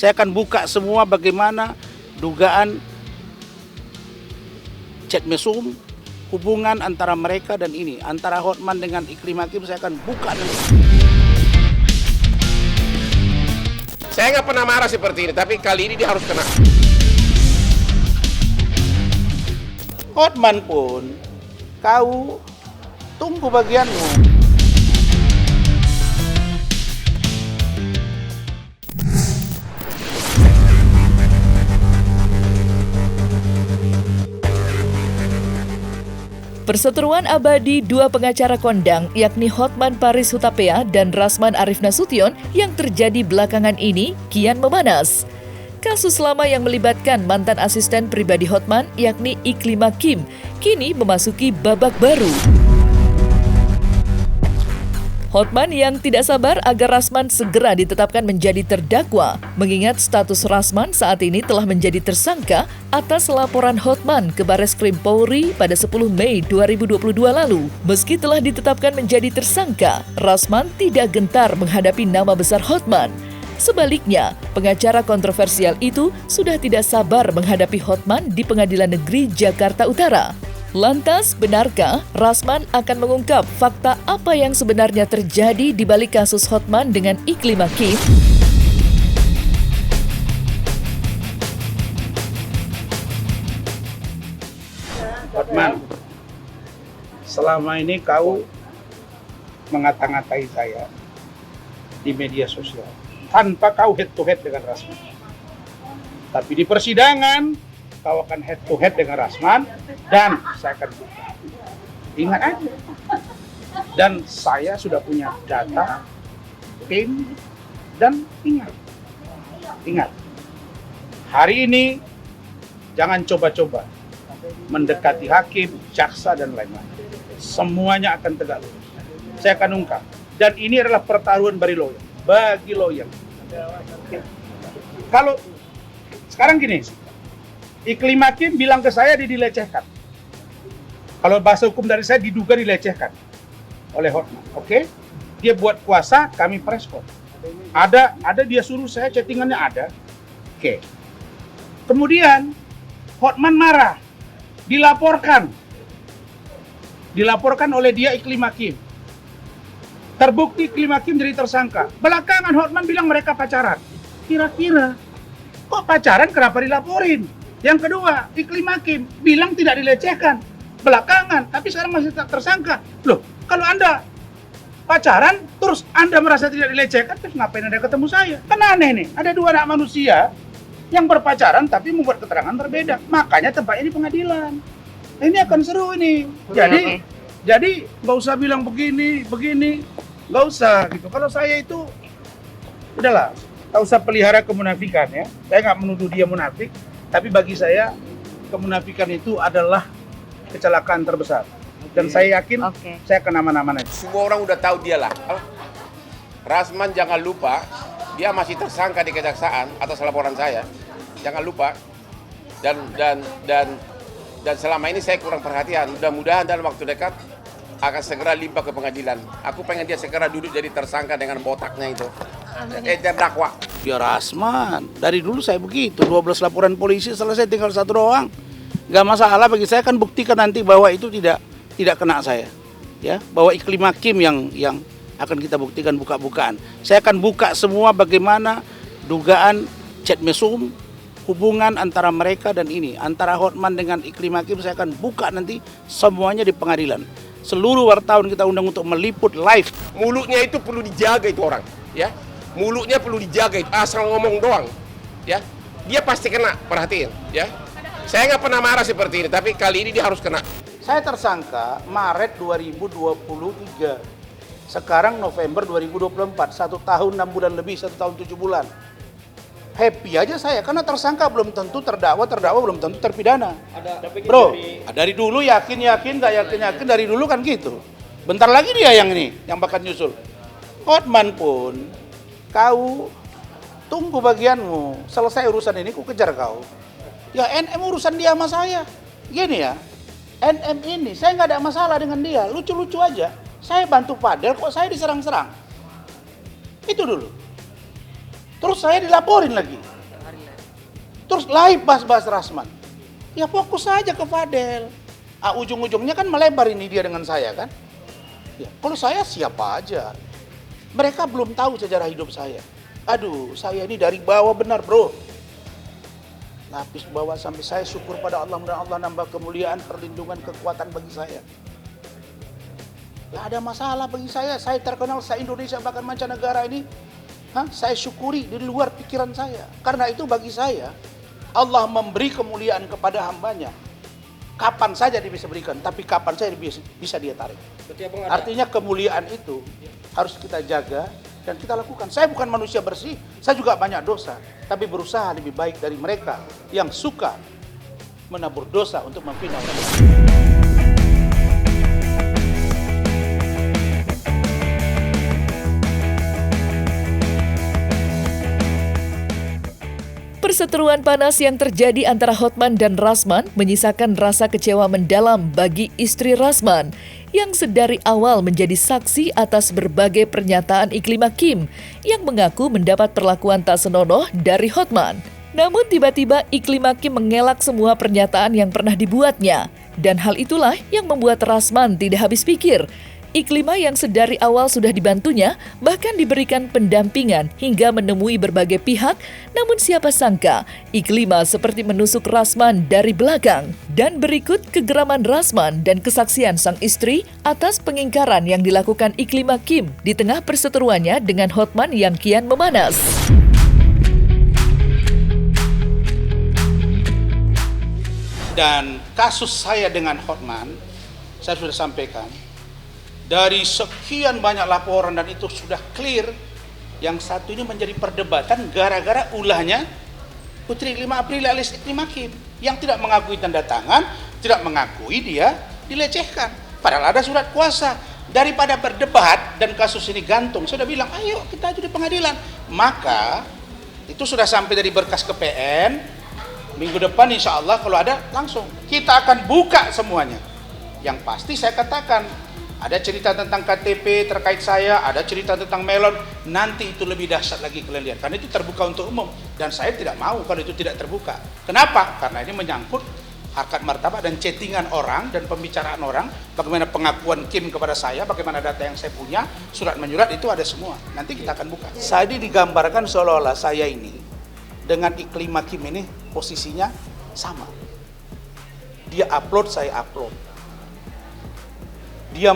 Saya akan buka semua bagaimana dugaan chat mesum, hubungan antara mereka dan ini, antara Hotman dengan Iklim Hakim, saya akan buka nanti. Saya nggak pernah marah seperti ini, tapi kali ini dia harus kena. Hotman pun, kau tunggu bagianmu. Perseteruan abadi dua pengacara kondang yakni Hotman Paris Hutapea dan Rasman Arif Nasution yang terjadi belakangan ini kian memanas. Kasus lama yang melibatkan mantan asisten pribadi Hotman yakni Iklim Hakim kini memasuki babak baru. Hotman yang tidak sabar agar Rasman segera ditetapkan menjadi terdakwa, mengingat status Rasman saat ini telah menjadi tersangka atas laporan Hotman ke Bareskrim Polri pada 10 Mei 2022 lalu. Meski telah ditetapkan menjadi tersangka, Rasman tidak gentar menghadapi nama besar Hotman. Sebaliknya, pengacara kontroversial itu sudah tidak sabar menghadapi Hotman di Pengadilan Negeri Jakarta Utara. Lantas, benarkah Rasman akan mengungkap fakta apa yang sebenarnya terjadi di balik kasus Hotman dengan Iklim Hakim? Hotman, selama ini kau mengata-ngatai saya di media sosial tanpa kau head to head dengan Rasman. Tapi di persidangan kau akan head to head dengan Rasman dan saya akan buka. Ingat aja. Dan saya sudah punya data, tim, dan ingat. Hari ini jangan coba-coba mendekati hakim, jaksa, dan lain-lain. Semuanya akan tegak lurus. Saya akan ungkap. Dan ini adalah pertaruhan bagi lawyer. Kalau sekarang gini, Iklim Hakim bilang ke saya dia dilecehkan. Kalau bahasa hukum dari saya diduga dilecehkan oleh Hotman. Oke? Dia buat kuasa, kami preskon. Ada dia suruh saya, chattingannya ada. Oke. Kemudian Hotman marah. Dilaporkan oleh dia Iklim Hakim. Terbukti Iklim Hakim jadi tersangka. Belakangan Hotman bilang mereka pacaran. Kira-kira kok pacaran kenapa dilaporin? Yang kedua, Iklim Hakim bilang tidak dilecehkan. Belakangan, tapi sekarang masih tersangka. Loh, kalau Anda pacaran, terus Anda merasa tidak dilecehkan, terus ngapain Anda ketemu saya? Kan aneh nih, ada dua anak manusia yang berpacaran tapi membuat keterangan berbeda. Makanya tempatnya di pengadilan. Ini akan seru ini. Jadi nggak usah bilang begini, nggak usah gitu. Kalau saya itu, udahlah, nggak usah pelihara kemunafikan ya. Saya nggak menuduh dia munafik, tapi bagi saya kemunafikan itu adalah kecelakaan terbesar. Dan saya yakin saya akan aman-aman aja. Semua orang udah tahu dia lah. Rasman jangan lupa, dia masih tersangka di kejaksaan atas laporan saya. Jangan lupa. Dan selama ini saya kurang perhatian. Mudah-mudahan dalam waktu dekat akan segera limpah ke pengadilan. Aku pengen dia segera duduk jadi tersangka dengan botaknya itu. Terdakwa. Ya Rasman, dari dulu saya begitu. 12 laporan polisi selesai, tinggal satu doang. Gak masalah bagi saya, kan buktikan nanti bahwa itu tidak kena saya. Ya, bahwa Iklim Hakim yang akan kita buktikan buka-bukaan. Saya akan buka semua bagaimana dugaan chat mesum, hubungan antara mereka dan ini, antara Hotman dengan Iklim Hakim, saya akan buka nanti semuanya di pengadilan. Seluruh wartawan kita undang untuk meliput live. Mulutnya itu perlu dijaga itu orang, ya. Mulutnya perlu dijaga itu, asal ngomong doang, ya. Dia pasti kena, perhatiin, ya. Saya nggak pernah marah seperti ini, tapi kali ini dia harus kena. Saya tersangka Maret 2023. Sekarang November 2024, 1 tahun 6 bulan lebih, 1 tahun 7 bulan. Happy aja saya, karena tersangka belum tentu terdakwa belum tentu terpidana. Bro, dari dulu yakin, nggak yakin, dari dulu kan gitu. Bentar lagi dia yang bakal nyusul. Hotman pun, kau tunggu bagianmu. Selesai urusan ini, ku kejar kau. Ya NM urusan dia sama saya. Gini ya, NM ini saya nggak ada masalah dengan dia. Lucu-lucu aja. Saya bantu Fadel, kok saya diserang-serang. Itu dulu. Terus saya dilaporin lagi. Terus live bahas-bahas Rasman. Ya fokus saja ke Fadel. Ujung-ujungnya kan melebar ini dia dengan saya kan. Ya, kalau saya siapa aja. Mereka belum tahu sejarah hidup saya. Aduh, saya ini dari bawah benar bro. Lapis bawah sampai saya syukur pada Allah, dan Allah nambah kemuliaan, perlindungan, kekuatan bagi saya. Gak ada masalah bagi saya terkenal se-Indonesia bahkan mancanegara ini. Saya syukuri di luar pikiran saya. Karena itu bagi saya, Allah memberi kemuliaan kepada hambanya. Kapan saja dia bisa berikan, tapi kapan saja bisa dia tarik. Artinya kemuliaan itu harus kita jaga dan kita lakukan. Saya bukan manusia bersih, saya juga banyak dosa. Tapi berusaha lebih baik dari mereka yang suka menabur dosa untuk memfinalkan. Perseteruan panas yang terjadi antara Hotman dan Rasman menyisakan rasa kecewa mendalam bagi istri Rasman yang sedari awal menjadi saksi atas berbagai pernyataan Iklimah Kim yang mengaku mendapat perlakuan tak senonoh dari Hotman. Namun tiba-tiba Iklimah Kim mengelak semua pernyataan yang pernah dibuatnya, dan hal itulah yang membuat Rasman tidak habis pikir. Iklimah yang sedari awal sudah dibantunya, bahkan diberikan pendampingan hingga menemui berbagai pihak, namun siapa sangka Iklimah seperti menusuk Rasman dari belakang. Dan berikut kegeraman Rasman dan kesaksian sang istri atas pengingkaran yang dilakukan Iklimah Kim di tengah perseteruannya dengan Hotman yang kian memanas. Dan kasus saya dengan Hotman, saya sudah sampaikan, dari sekian banyak laporan dan itu sudah clear, yang satu ini menjadi perdebatan gara-gara ulahnya Putri Iklimah Aprilia alias Iklimah Kim yang tidak mengakui tanda tangan, tidak mengakui dia dilecehkan. Padahal ada surat kuasa. Daripada berdebat dan kasus ini gantung, saya sudah bilang, ayo kita aja di pengadilan. Maka itu sudah sampai dari berkas ke PN. Minggu depan insya Allah kalau ada langsung kita akan buka semuanya. Yang pasti saya katakan, ada cerita tentang KTP terkait saya, ada cerita tentang melon, nanti itu lebih dahsyat lagi kalian lihat. Karena itu terbuka untuk umum, dan saya tidak mau kalau itu tidak terbuka. Kenapa? Karena ini menyangkut harkat martabat dan chattingan orang dan pembicaraan orang, bagaimana pengakuan Kim kepada saya, bagaimana data yang saya punya, surat menyurat itu ada semua. Nanti kita akan buka. Saya digambarkan seolah-olah saya ini dengan Iklimah Kim ini posisinya sama. Dia upload, saya upload. Dia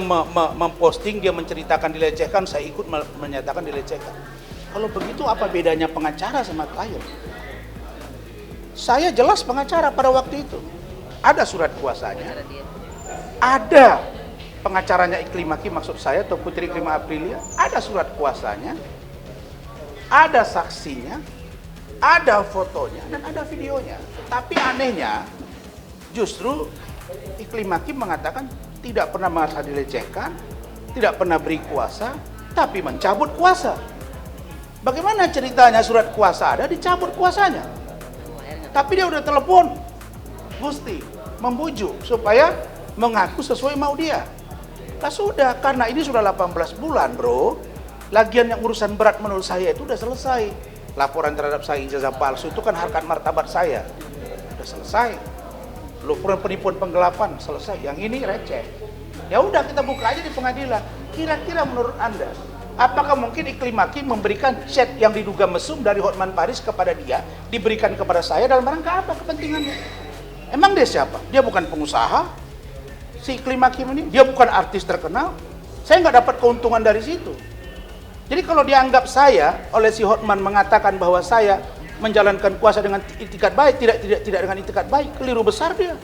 memposting, dia menceritakan dilecehkan, saya ikut menyatakan dilecehkan. Kalau begitu apa bedanya pengacara sama klien? Saya jelas pengacara pada waktu itu. Ada surat kuasanya, ada pengacaranya Iklimah Kim maksud saya, atau Putri Iklimah Aprilia, ada surat kuasanya, ada saksinya, ada fotonya, dan ada videonya. Tapi anehnya, justru Iklimah Kim mengatakan tidak pernah merasa dilecehkan, tidak pernah beri kuasa, tapi mencabut kuasa. Bagaimana ceritanya surat kuasa ada, dicabut kuasanya? Tapi dia udah telepon Gusti, membujuk supaya mengaku sesuai mau dia. Nah sudah, karena ini sudah 18 bulan bro, lagian yang urusan berat menurut saya itu udah selesai. Laporan terhadap saya ijazah palsu itu kan harkat martabat saya, udah selesai. Laporan penipuan penggelapan selesai, yang ini receh. Ya udah kita buka aja di pengadilan. Kira-kira menurut Anda, apakah mungkin Iklimah Kim memberikan chat yang diduga mesum dari Hotman Paris kepada dia, diberikan kepada saya dalam rangka apa kepentingannya? Emang dia siapa? Dia bukan pengusaha, si Iklimah Kim ini, dia bukan artis terkenal. Saya nggak dapat keuntungan dari situ. Jadi kalau dianggap saya oleh si Hotman mengatakan bahwa saya menjalankan kuasa dengan itikat baik, tidak dengan itikat baik, keliru besar dia.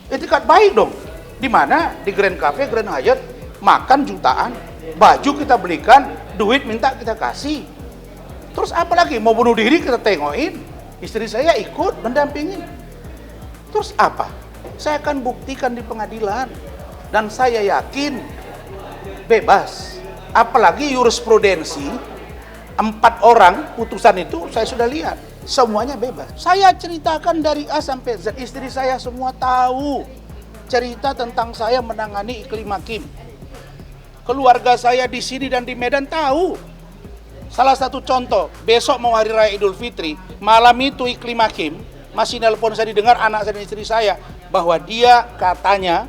Itikat baik dong. Di mana? Di Grand Cafe, Grand Hyatt, makan jutaan, baju kita belikan, duit minta kita kasih. Terus apa lagi? Mau bunuh diri kita tengokin, istri saya ikut mendampingi. Terus apa? Saya akan buktikan di pengadilan, dan saya yakin bebas. Apalagi jurisprudensi 4 orang putusan itu saya sudah lihat, semuanya bebas. Saya ceritakan dari A sampai Z, istri saya semua tahu cerita tentang saya menangani Iklimah Kim. Keluarga saya di sini dan di Medan tahu. Salah satu contoh, besok mau hari raya Idul Fitri, malam itu Iklimah Kim masih nelpon saya, didengar anak saya dan istri saya bahwa dia katanya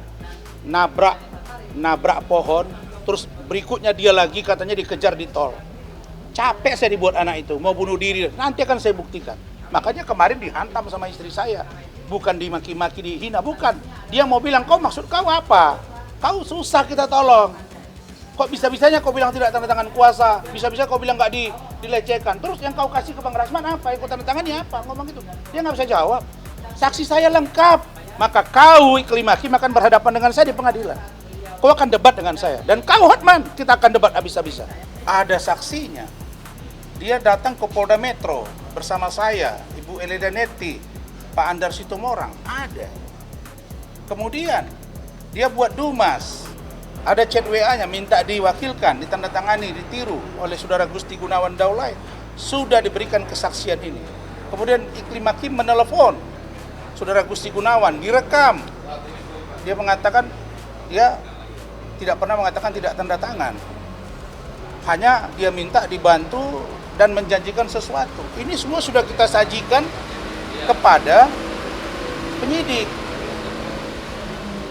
nabrak pohon, terus berikutnya dia lagi katanya dikejar di tol. Capek saya dibuat anak itu, mau bunuh diri, nanti akan saya buktikan. Makanya kemarin dihantam sama istri saya, bukan dimaki-maki, dihina, bukan. Dia mau bilang, kau maksud kau apa? Kau susah kita tolong. Kok bisa-bisanya kau bilang tidak tanda tangan kuasa, bisa-bisa kau bilang nggak dilecehkan. Terus yang kau kasih ke Bang Rasman apa? Yang kau tanda tangani apa? Ngomong gitu. Dia nggak bisa jawab. Saksi saya lengkap. Maka kau Iklim Hakim akan berhadapan dengan saya di pengadilan. Kau akan debat dengan saya. Dan kau Hotman, kita akan debat habis-habisan. Ada saksinya. Dia datang ke Polda Metro bersama saya, Ibu Elida Neti, Pak Andar Situmorang. Ada. Kemudian dia buat dumas. Ada chat WA-nya minta diwakilkan, ditandatangani, ditiru oleh Saudara Gusti Gunawan Daulay. Sudah diberikan kesaksian ini. Kemudian Iklim Hakim menelepon Saudara Gusti Gunawan, direkam. Dia mengatakan, dia tidak pernah mengatakan tidak tanda tangan. Hanya dia minta dibantu dan menjanjikan sesuatu. Ini semua sudah kita sajikan kepada penyidik.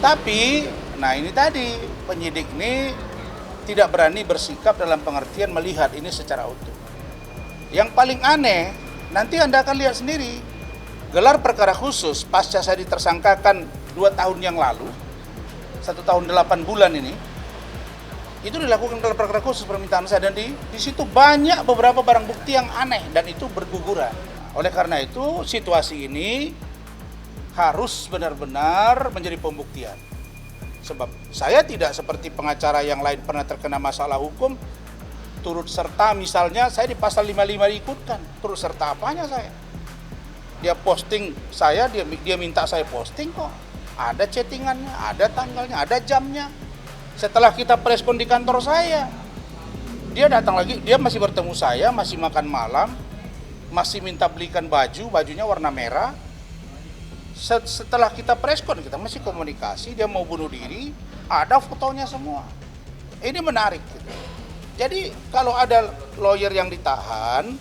Tapi, nah ini tadi, penyidik ini tidak berani bersikap dalam pengertian melihat ini secara utuh. Yang paling aneh, nanti Anda akan lihat sendiri, gelar perkara khusus pasca saya ditersangkakan 2 tahun yang lalu, 1 tahun 8 bulan ini, itu dilakukan gelar perkara khusus permintaan saya, dan di situ banyak beberapa barang bukti yang aneh dan itu berguguran. Oleh karena itu, situasi ini harus benar-benar menjadi pembuktian. Sebab saya tidak seperti pengacara yang lain pernah terkena masalah hukum, turut serta misalnya saya di pasal 55 diikutkan, turut serta apanya saya? Dia posting saya, dia minta saya posting kok. Ada chattingannya, ada tanggalnya, ada jamnya. Setelah kita preskon di kantor saya, dia datang lagi, dia masih bertemu saya, masih makan malam, masih minta belikan bajunya warna merah. Setelah kita preskon, kita masih komunikasi, dia mau bunuh diri, ada fotonya semua. Ini menarik gitu. Jadi kalau ada lawyer yang ditahan,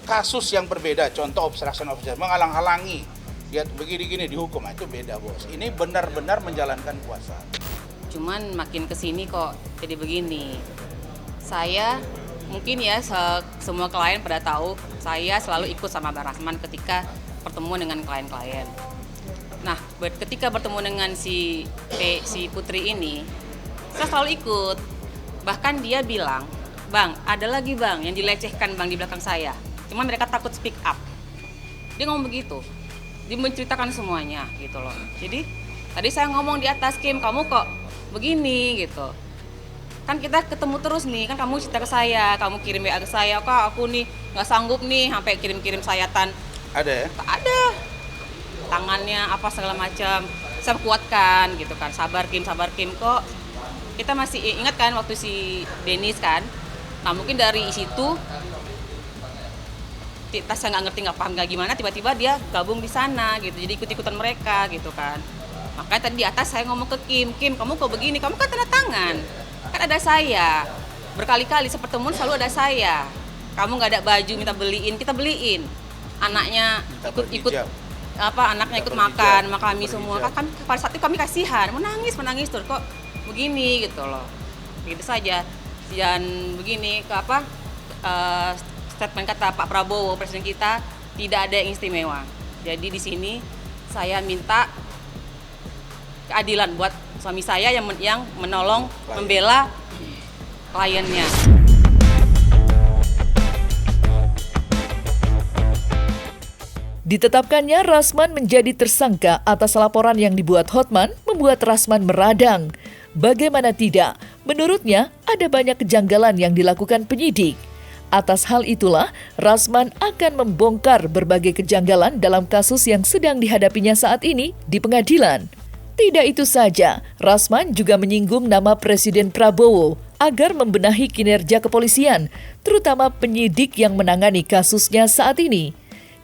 kasus yang berbeda, contoh obstruction of justice, menghalang-halangi, dia begini-gini dihukum, itu beda bos. Ini benar-benar menjalankan kuasa. Cuman makin kesini kok jadi begini. Saya mungkin ya semua klien pada tahu, saya selalu ikut sama Bang Rasman ketika pertemuan dengan klien-klien. Nah, ketika bertemu dengan si Putri ini, saya selalu ikut. Bahkan dia bilang, Bang, ada lagi Bang yang dilecehkan Bang di belakang saya. Cuma mereka takut speak up. Dia ngomong begitu. Dia menceritakan semuanya gitu loh. Jadi, tadi saya ngomong di atas, Kim, kamu kok begini gitu. Kan kita ketemu terus nih, kan kamu cerita ke saya, kamu kirim WA ke saya, kok aku nih nggak sanggup nih sampai kirim-kirim sayatan. Ada ya? Ada. Tangannya apa segala macam, saya kuatkan gitu kan, sabar Kim kok. Kita masih ingat kan waktu si Dennis kan, nah mungkin dari situ saya nggak ngerti, nggak paham nggak gimana, tiba-tiba dia gabung di sana gitu, jadi ikut-ikutan mereka gitu kan. Makanya tadi di atas saya ngomong ke Kim, kamu kok begini, kamu kan tanda tangan, kan ada saya, berkali-kali sepertemuan selalu ada saya, kamu nggak ada baju minta beliin, kita beliin, anaknya ikut anaknya ikut makan sama kami semua. Kan pada saat itu kami kasihan, menangis terus kok begini gitu loh. Begitu saja. Dan begini statement kata Pak Prabowo, presiden kita, tidak ada yang istimewa. Jadi di sini saya minta keadilan buat suami saya yang menolong membela kliennya. Ditetapkannya Rasman menjadi tersangka atas laporan yang dibuat Hotman membuat Rasman meradang. Bagaimana tidak, menurutnya ada banyak kejanggalan yang dilakukan penyidik. Atas hal itulah, Rasman akan membongkar berbagai kejanggalan dalam kasus yang sedang dihadapinya saat ini di pengadilan. Tidak itu saja, Rasman juga menyinggung nama Presiden Prabowo agar membenahi kinerja kepolisian, terutama penyidik yang menangani kasusnya saat ini.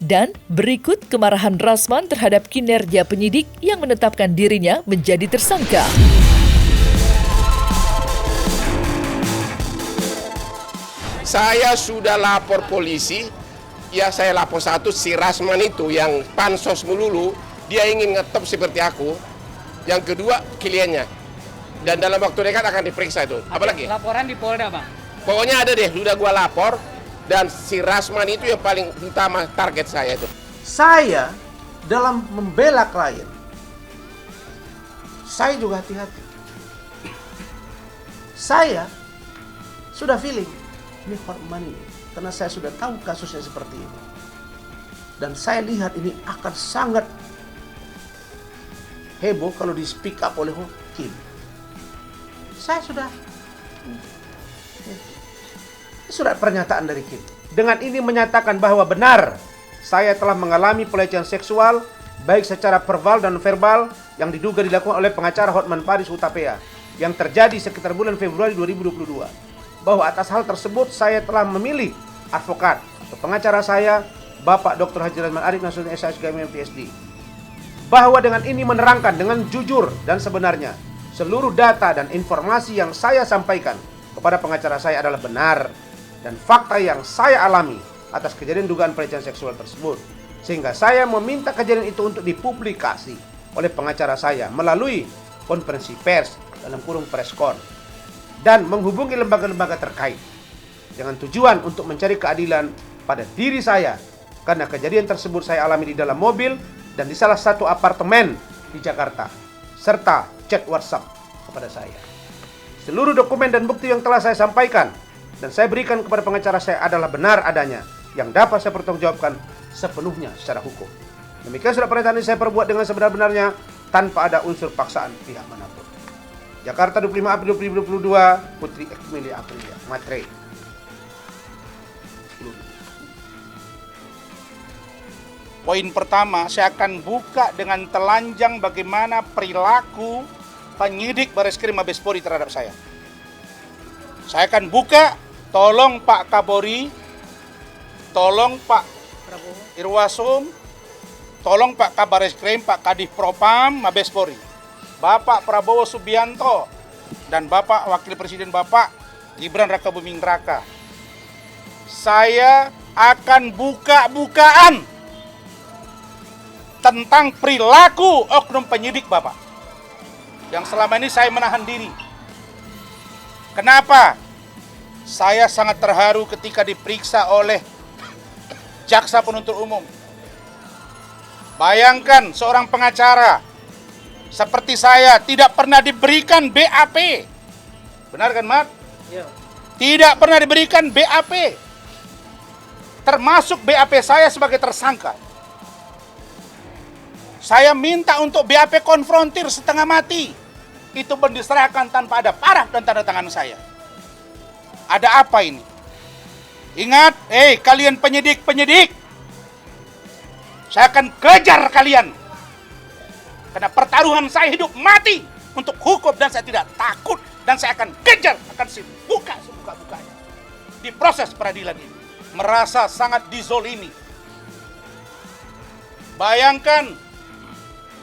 Dan berikut kemarahan Rasman terhadap kinerja penyidik yang menetapkan dirinya menjadi tersangka. Saya sudah lapor polisi ya saya lapor satu, si Rasman itu yang pansos melulu, dia ingin ngetop seperti aku. Yang kedua, kliennya. Dan dalam waktu dekat akan diperiksa itu. Apalagi? Laporan di Polda, Bang. Pokoknya ada deh, sudah gua lapor. Dan si Rasman itu yang paling utama target saya itu. Saya dalam membela klien, saya juga hati-hati. Saya sudah feeling, ini Hotman ini, karena saya sudah tahu kasusnya seperti ini. Dan saya lihat ini akan sangat heboh kalau di speak up oleh Kim. Saya sudah surat pernyataan dari Kim. Dengan ini menyatakan bahwa benar saya telah mengalami pelecehan seksual baik secara verbal dan verbal yang diduga dilakukan oleh pengacara Hotman Paris Hutapea yang terjadi sekitar bulan Februari 2022. Bahwa atas hal tersebut saya telah memilih advokat atau pengacara saya, Bapak Dr. Haji Rasman Arief Nasution SHM PhD. Bahwa dengan ini menerangkan dengan jujur dan sebenarnya seluruh data dan informasi yang saya sampaikan kepada pengacara saya adalah benar dan fakta yang saya alami atas kejadian dugaan pelecehan seksual tersebut. Sehingga saya meminta kejadian itu untuk dipublikasi oleh pengacara saya melalui konferensi pers dalam kurung preskon dan menghubungi lembaga-lembaga terkait dengan tujuan untuk mencari keadilan pada diri saya karena kejadian tersebut saya alami di dalam mobil dan di salah satu apartemen di Jakarta serta chat WhatsApp kepada saya. Seluruh dokumen dan bukti yang telah saya sampaikan dan saya berikan kepada pengacara saya adalah benar adanya yang dapat saya pertanggungjawabkan sepenuhnya secara hukum. Demikian surat pernyataan ini saya perbuat dengan sebenar-benarnya tanpa ada unsur paksaan pihak manapun. Jakarta 25 April 2022, Putri Emilia Aprilia, Matre. Poin pertama, saya akan buka dengan telanjang bagaimana perilaku penyidik Bareskrim Mabes Polri terhadap saya. Saya akan buka, tolong Pak Kapolri, tolong Pak Irwasum, tolong Pak Kabareskrim, Pak Kadif Propam Mabes Polri, Bapak Prabowo Subianto, dan Bapak Wakil Presiden Bapak Gibran Rakabuming Raka. Saya akan buka-bukaan tentang perilaku oknum penyidik Bapak yang selama ini saya menahan diri. Kenapa? Saya sangat terharu ketika diperiksa oleh jaksa penuntut umum. Bayangkan seorang pengacara seperti saya tidak pernah diberikan BAP. Benar kan, Mat? Iya. Tidak pernah diberikan BAP. Termasuk BAP saya sebagai tersangka. Saya minta untuk BAP konfrontir setengah mati. Itu pun diserahkan tanpa ada paraf dan tanda tangan saya. Ada apa ini? Ingat, kalian penyidik. Saya akan kejar kalian. Karena pertaruhan saya hidup mati untuk hukum dan saya tidak takut. Dan saya akan kejar, akan buka sebuka-bukanya. Di proses peradilan ini. Merasa sangat dizolimi. Bayangkan,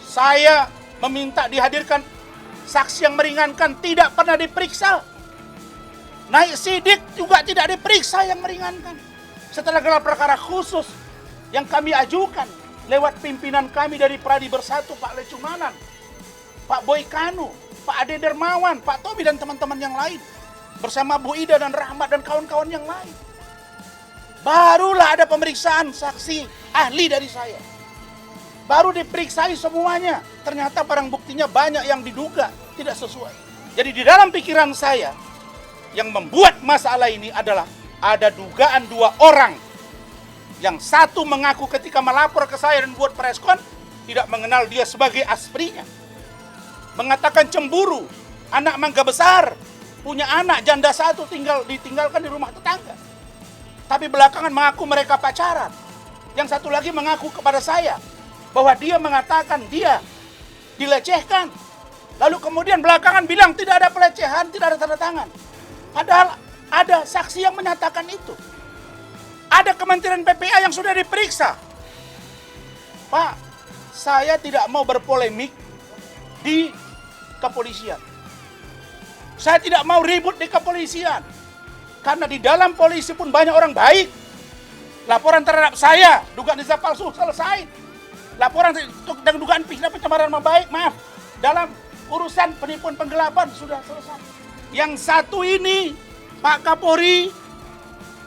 saya meminta dihadirkan saksi yang meringankan tidak pernah diperiksa. Naik sidik juga tidak diperiksa yang meringankan. Setelah gelar perkara khusus yang kami ajukan lewat pimpinan kami dari Pradi Bersatu, Pak Lecumanan, Pak Boy Kanu, Pak Ade Dermawan, Pak Tobi dan teman-teman yang lain, bersama Bu Ida dan Rahmat dan kawan-kawan yang lain. Barulah ada pemeriksaan saksi ahli dari saya. Baru diperiksai semuanya. Ternyata barang buktinya banyak yang diduga tidak sesuai. Jadi di dalam pikiran saya, yang membuat masalah ini adalah ada dugaan dua orang. Yang satu mengaku ketika melapor ke saya dan buat preskon, tidak mengenal dia sebagai asprinya. Mengatakan cemburu, anak mangga besar, punya anak janda satu ditinggalkan di rumah tetangga. Tapi belakangan mengaku mereka pacaran. Yang satu lagi mengaku kepada saya bahwa dia mengatakan dia dilecehkan. Lalu kemudian belakangan bilang tidak ada pelecehan, tidak ada tanda tangan. Padahal ada saksi yang menyatakan itu. Ada Kementerian PPA yang sudah diperiksa. Pak, saya tidak mau berpolemik di kepolisian. Saya tidak mau ribut di kepolisian. Karena di dalam polisi pun banyak orang baik. Laporan terhadap saya, dugaan ijazah palsu, selesai. Laporan dan dugaan pidana pencemaran nama baik, maaf, dalam urusan penipuan penggelapan sudah selesai. Yang satu ini, Pak Kapolri,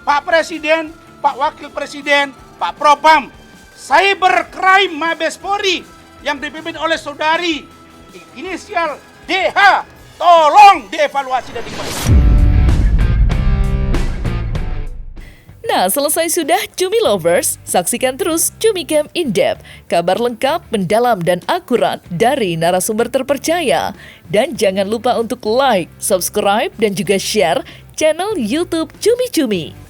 Pak Presiden, Pak Wakil Presiden, Pak Propam, Cybercrime Mabes Polri yang dipimpin oleh saudari inisial DH, tolong dievaluasi dan dikembalikan. Nah, selesai sudah Cumi Lovers, saksikan terus Cumi Camp In Depth, kabar lengkap, mendalam, dan akurat dari narasumber terpercaya. Dan jangan lupa untuk like, subscribe, dan juga share channel YouTube Cumi Cumi.